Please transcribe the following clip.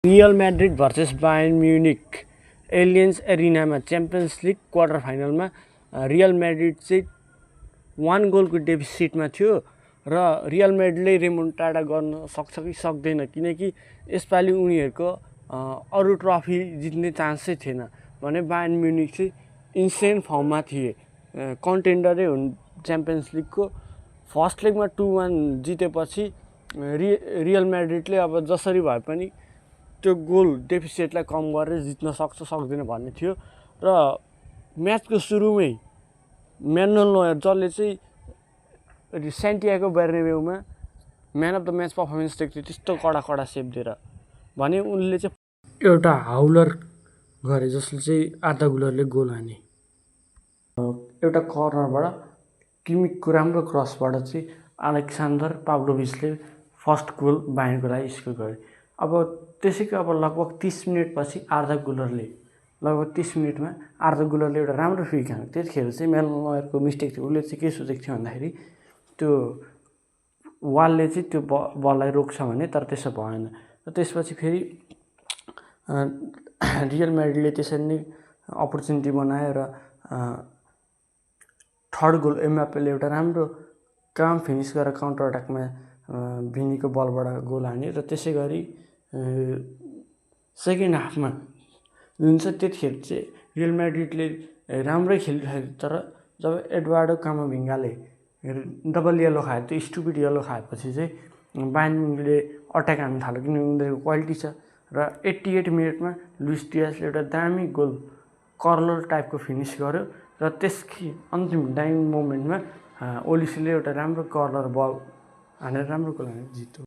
Real Madrid versus Bayern Munich Allianz एरिनामा Champions League quarter फाइनलमा Real Madrid चाहिँ 1 गोलको डेफिसिटमा थियो र रियल म्याड्रिडले रेमोन्टाडा गर्न सक्छ कि सक्दैन, किनकि यसपालि उनीहरूको अरू ट्रफी जित्ने चान्सै थिएन भने बायर्न म्युनिक चाहिँ इन्सेन्ट फर्ममा थिए, कन्टेन्डरै हुन् च्याम्पियन्स लिगको। फर्स्ट लेगमा 2-1 जितेपछि रियल म्याड्रिडले अब जसरी भए पनि त्यो गोल डेफिसिटलाई कम गरेर जित्न सक्छ सक्दैन भन्ने थियो र म्याचको सुरुमै म्यानुअल नोयर जसले चाहिँ सेन्टियागो बेर्नाब्यूमा man of the match performance दिएको थियो त्यस्तो कडा सेभ दिएर भने उनले चाहिँ एउटा हाउलर गरे जसले चाहिँ आर्दा गुलरले गोल हाने। एउटा कर्नरबाट किमिकको राम्रो क्रसबाट चाहिँ अलेक्सान्डर पाभ्लोभिचले फर्स्ट गोल बायर्नको लागि स्कोर गरे। अब त्यसैको अब लगभग 30 मिनटपछि आर्दा गुलरले एउटा राम्रो फ्री किक हान्यो। त्यतिखेर चाहिँ म्यानुअलको मिस्टेक थियो। उसले चाहिँ के सोचेको थियो भन्दाखेरि त्यो वालले चाहिँ त्यो बललाई रोक्छ भने, तर त्यसो भएन। र त्यसपछि फेरि रियल म्याड्रिडले त्यसरी नै अपर्च्युनिटी बनायो र थर्ड गोल एमबापेले एउटा राम्रो काम फिनिस गरेर काउन्टर अट्याकमा भिनीको बलबाट गोल हान्यो र त्यसै गरी सेकेन्ड हाफमा जुन चाहिँ त्यतिखेर चाहिँ रियल म्याड्रिडले राम्रै खेलिरहेको थियो, तर जब एडवार्डो कामाभिङ्गाले डबल येलो खायो, त्यो स्टुपिड येलो खाएपछि चाहिँ बायर्न म्युनिकले अट्याक हान्न थाल्यो, किनकि उनीहरूको क्वालिटी छ। र 88 मिनटमा लुइस डियासले एउटा दामी गोल कर्लर टाइपको फिनिस गर्यो र त्यसकै अन्तिम डाइङ मोमेन्टमा ओलिसीले एउटा राम्रो कर्लर बल हानेर राम्रो गोल हानेर जित्यो।